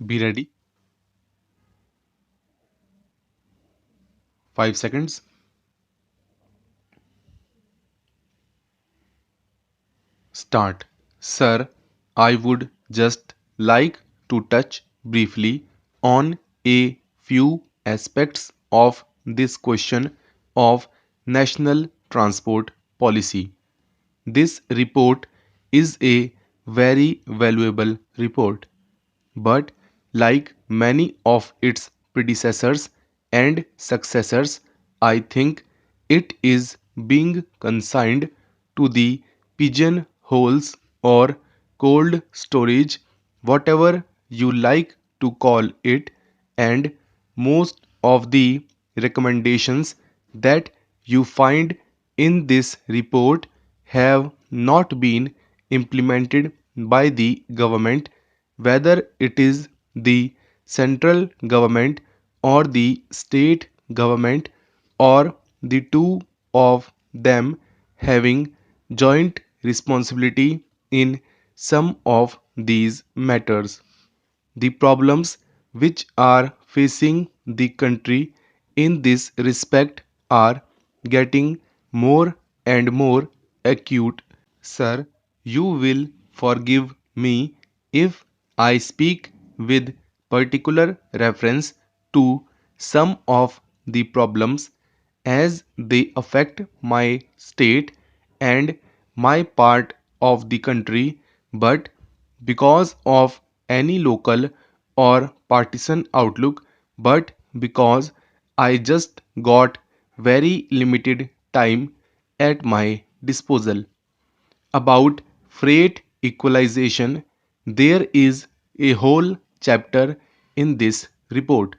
Be ready. 5 seconds. Start. Sir, I would just like to touch briefly on a few aspects of this question of national transport policy. This report is a very valuable report, but like many of its predecessors and successors, I think it is being consigned to the pigeonholes or cold storage, whatever you like to call it, and most of the recommendations that you find in this report have not been implemented by the government, whether it is the central government or the state government, or the two of them having joint responsibility in some of these matters. The problems which are facing the country in this respect are getting more and more acute. Sir, you will forgive me if I speak with particular reference to some of the problems as they affect my state and my part of the country, but because of any local or partisan outlook, but because I just got very limited time at my disposal. About freight equalization, there is a whole chapter in this report.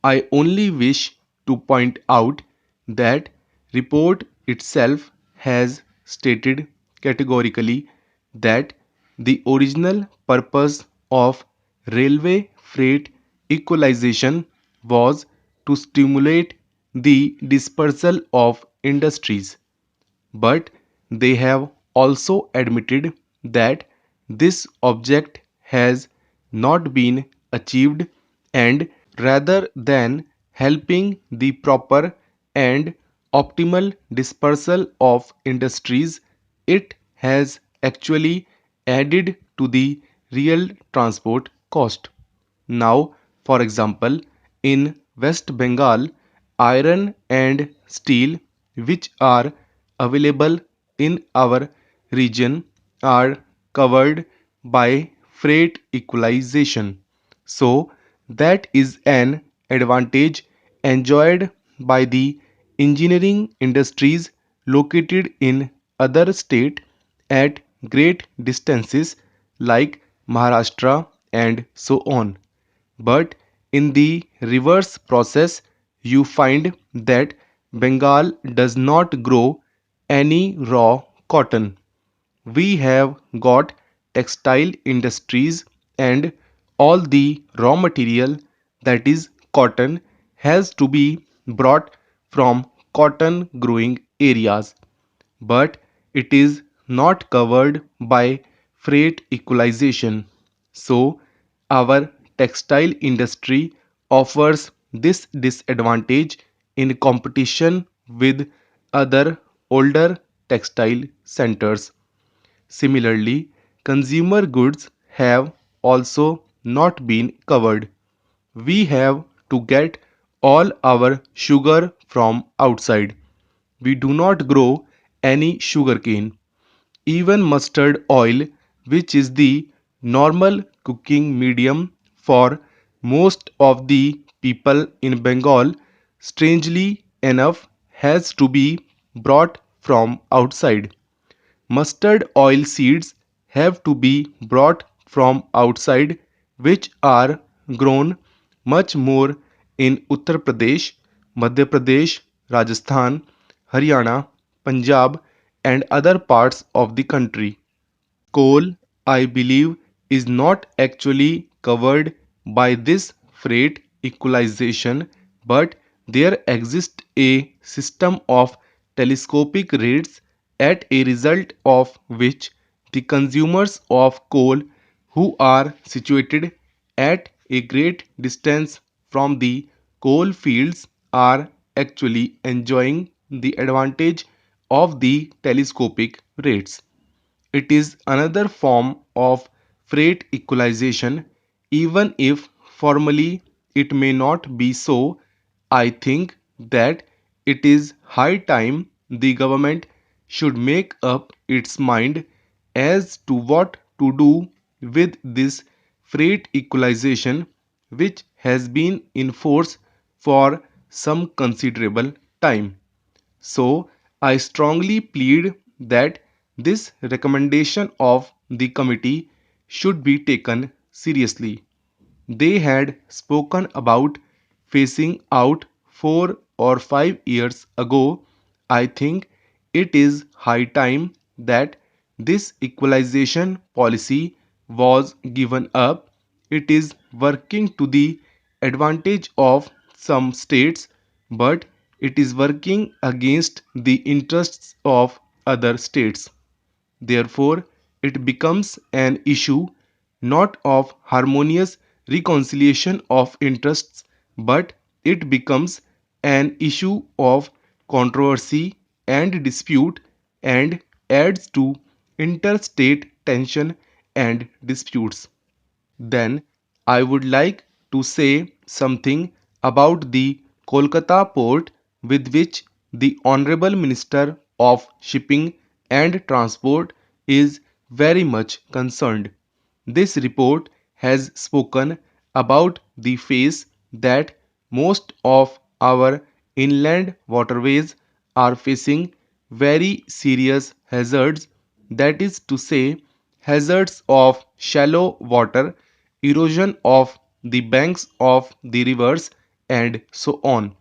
I only wish to point out that report itself has stated categorically that the original purpose of railway freight equalization was to stimulate the dispersal of industries, but they have also admitted that this object has not been achieved, and rather than helping the proper and optimal dispersal of industries, it has actually added to the real transport cost. Now, for example, in West Bengal, iron and steel, which are available in our region, are covered by freight equalization. So, that is an advantage enjoyed by the engineering industries located in other states at great distances like Maharashtra and so on. But in the reverse process, you find that Bengal does not grow any raw cotton. We have got textile industries, and all the raw material, that is cotton, has to be brought from cotton growing areas, but it is not covered by freight equalization. So, our textile industry offers this disadvantage in competition with other older textile centers. Similarly, consumer goods have also not been covered. We have to get all our sugar from outside. We do not grow any sugarcane. Even mustard oil, which is the normal cooking medium for most of the people in Bengal, strangely enough, has to be brought from outside. Mustard oil seeds have to be brought from outside, which are grown much more in Uttar Pradesh, Madhya Pradesh, Rajasthan, Haryana, Punjab, and other parts of the country. Coal, I believe, is not actually covered by this freight equalization, but there exists a system of telescopic rates at a result of which the consumers of coal who are situated at a great distance from the coal fields are actually enjoying the advantage of the telescopic rates. It is another form of freight equalization, even if formally it may not be so. I think that it is high time the government should make up its mind as to what to do with this freight equalization, which has been in force for some considerable time. So, I strongly plead that this recommendation of the committee should be taken seriously. They had spoken about phasing out 4 or 5 years ago. I think it is high time that this equalization policy was given up. It is working to the advantage of some states, but it is working against the interests of other states. Therefore, it becomes an issue not of harmonious reconciliation of interests, but it becomes an issue of controversy and dispute and adds to interstate tension and disputes. Then I would like to say something about the Kolkata port with which the Honorable Minister of Shipping and Transport is very much concerned. This report has spoken about the phase that most of our inland waterways are facing very serious hazards, that is to say, hazards of shallow water, erosion of the banks of the rivers, and so on.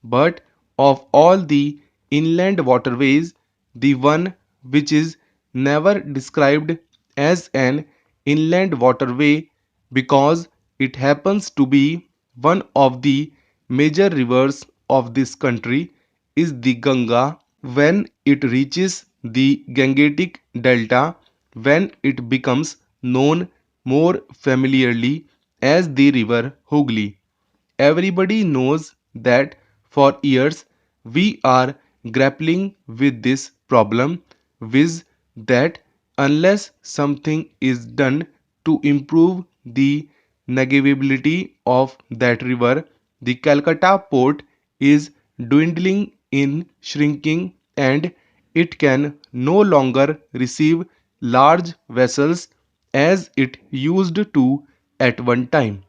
But of all the inland waterways, the one which is never described as an inland waterway because it happens to be one of the major rivers of this country is the Ganga. When it reaches the Gangetic Delta, when it becomes known more familiarly as the river Hooghly. Everybody knows that for years we are grappling with this problem, viz., that unless something is done to improve the navigability of that river, the Calcutta port is dwindling in shrinking and it can no longer receive large vessels as it used to at one time.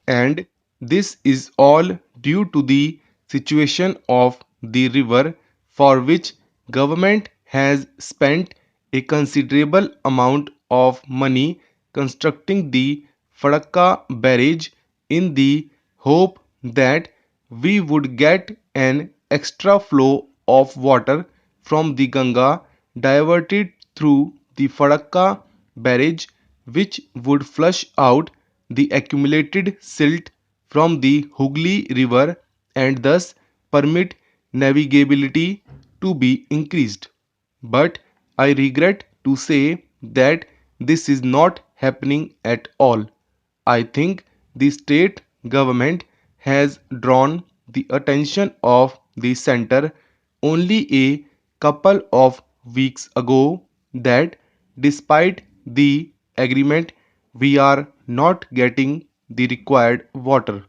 And this is all due to the situation of the river, for which government has spent a considerable amount of money constructing the Farakka barrage in the hope that we would get an extra flow of water from the Ganga diverted through the Farakka barrage, which would flush out the accumulated silt from the Hooghly River and thus permit navigability to be increased. But I regret to say that this is not happening at all. I think the state government has drawn the attention of the center only a couple of weeks ago that despite the agreement we are not getting the required water.